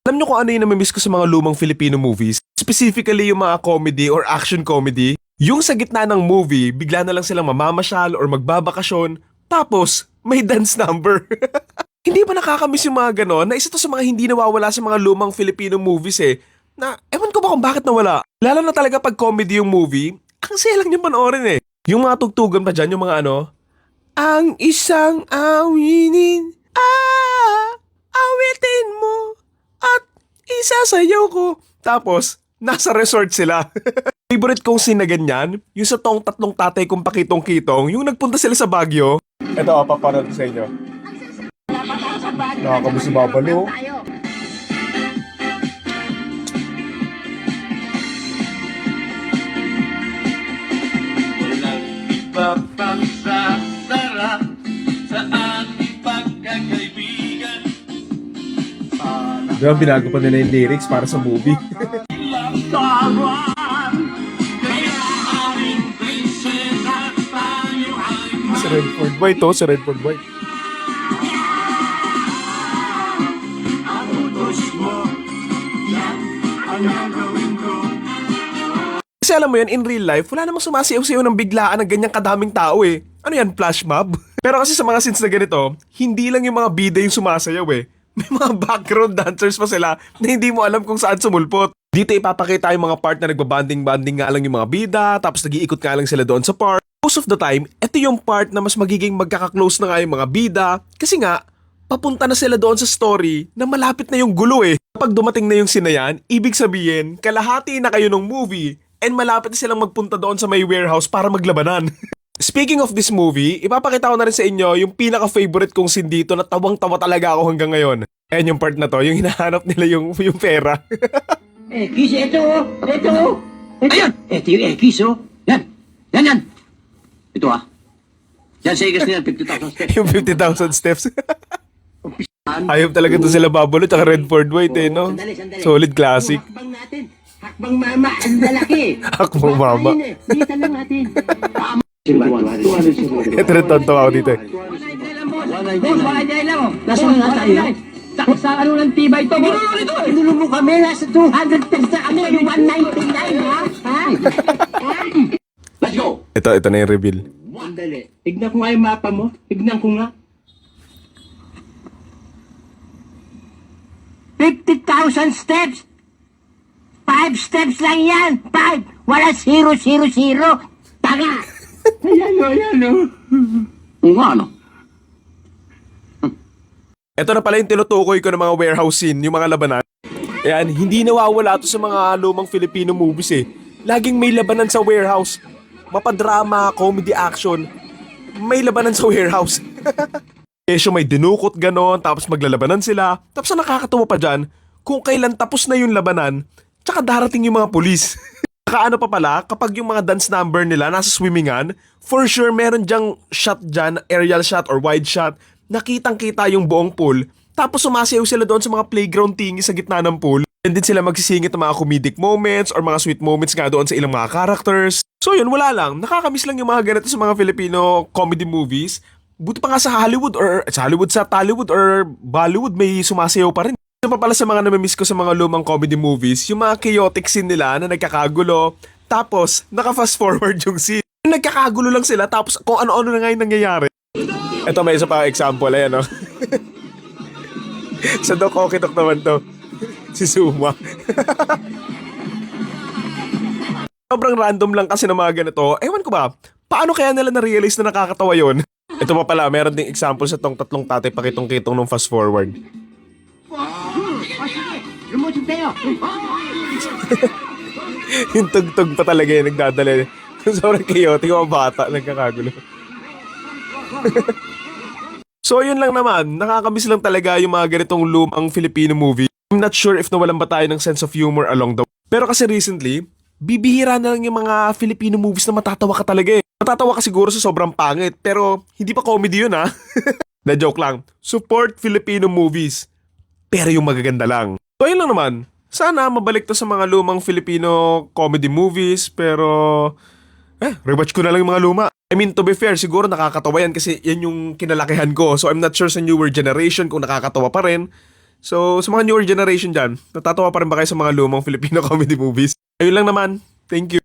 Alam nyo kung ano yung namimiss ko sa mga lumang Filipino movies? Specifically yung mga comedy or action comedy. Yung sa gitna ng movie, bigla na lang silang mamamasyal or magbabakasyon, tapos may dance number. Hindi ba nakakamiss yung mga ganon? Na isa to sa mga hindi nawawala sa mga lumang Filipino movies eh. Na ewan ko ba kung bakit nawala. Lalo na talaga pag comedy yung movie, ang saya lang yung panoorin eh. Yung mga tugtugan pa dyan, yung mga ano, ang isang awinin, awitin mo, at isasayaw ko. Tapos, nasa resort sila. Favorite kong scene na ganyan, yung sa tong tatlong tatay kong pakitong-kitong, yung nagpunta sila sa Baguio. Ito, paparad sa inyo. Nakakabusi babalo. Walang iba pang sasarap sa ating pagkakaibigan. Diba, binago pa nila yung lyrics para sa movie. Si Redford Boy to, si Redford Boy. Kasi alam mo yan, in real life, wala namang sumasayaw-sayaw ng biglaan ng ganyang kadaming tao eh. Ano yan, flash mob? Pero kasi sa mga scenes na ganito, hindi lang yung mga bida yung sumasayaw eh. May mga background dancers pa sila na hindi mo alam kung saan sumulpot. Dito ipapakita yung mga part na nagbabanding-banding nga lang yung mga bida, tapos nag-iikot nga lang sila doon sa park. Most of the time, ito yung part na mas magiging magkaka-close na nga yung mga bida. Kasi nga, papunta na sila doon sa story na malapit na yung gulo eh. Kapag dumating na yung scene na yan, ibig sabihin, kalahati na kayo ng movie and malapit na silang magpunta doon sa may warehouse para maglabanan. Speaking of this movie, ipapakita ko na rin sa inyo yung pinaka-favorite kong scene dito na tawang-tawa talaga ako hanggang ngayon. Ayan yung part na to, yung hinahanap nila yung pera. Kiss, ito oh. Ito oh. Ayan! Ito yung X oh. Yan. Yan, yan. Ito ah. Yan sa igas niyan, 50,000 steps. Yung 50,000 steps. Ayop talaga to sila Babalo tsaka Redford White eh, no? Sandali. Solid classic. Yung hakbang natin. Hakbang mama, ang lalaki. Hakbang mama. Baka yun eh. Dito lang natin. Ito rin tonto ako dito eh. Boss, baka dyan lang oh. Nasaan na tayo? Sa ano ng tibay ito? Ginulo mo kami, nasa 200 pesos na kami, yung 199 ha? Ha? Let's go! Ito na yung reveal. Sandali. Tignan ko nga yung mapa mo. Tignan ko nga. 50,000 steps! 5 steps lang yan! 5! Wala 0, 0, 0! Tanga! Ayan o. Kung ano? Ito na pala yung tinutukoy ko ng mga warehouse scene, yung mga labanan. Ayan, hindi nawawala to sa mga lumang Filipino movies eh. Laging may labanan sa warehouse. Mapadrama, comedy, action. May labanan sa warehouse. Kesyo may dinukot ganon, tapos maglalabanan sila. Tapos ang nakakatawa pa dyan, kung kailan tapos na yung labanan, tsaka darating yung mga pulis. Tsaka ano pa pala, kapag yung mga dance number nila nasa swimmingan, for sure meron dyang shot dyan, aerial shot or wide shot, nakitang-kita yung buong pool, tapos sumasayaw sila doon sa mga playground thingy sa gitna ng pool. And din sila magsisingit ng mga comedic moments or mga sweet moments nga doon sa ilang mga characters. So yun, wala lang. Nakakamiss lang yung mga ganito sa mga Filipino comedy movies. Buti pa nga sa Hollywood or sa Tollywood or Bollywood may sumasayaw pa rin. Ito pa pala sa mga namimiss ko sa mga lumang comedy movies, yung mga chaotic scene nila na nagkakagulo, tapos naka-fast forward yung scene. Nagkakagulo lang sila tapos kung ano-ano na nga yung nangyayari. Ito may isa pa example, ayan o. Sa Doc Okitok naman to. Si Suma. Sobrang random lang kasi ng mga ganito. Ewan ko ba, paano kaya nila na-realize na nakakatawa yun? Ito pa pala, meron ding example sa tong tatlong tatay pakitong-kitong nung fast forward. Lumusog tayo. Yung tugtog pa talaga yung nagdadala. Sobrang chaotic, mga bata, nagkakagulo. So yun lang naman, nakakamiss lang talaga yung mga ganitong lumang Filipino movie. I'm not sure if nawalan ba tayo ng sense of humor along the way. Pero kasi recently, bibihira na lang yung mga Filipino movies na matatawa ka talaga eh. Matatawa ka siguro sa sobrang pangit, pero hindi pa comedy yun ha. Na joke lang, support Filipino movies. Pero yung magaganda lang. So yun lang naman, sana mabalik to sa mga lumang Filipino comedy movies, pero rewatch ko na lang yung mga luma. I mean, to be fair, siguro nakakatawa yan kasi yan yung kinalakihan ko. So I'm not sure sa newer generation kung nakakatawa pa rin. So, sa mga newer generation dyan, natatawa pa rin ba kayo sa mga lumang Filipino comedy movies? Ayun lang naman. Thank you.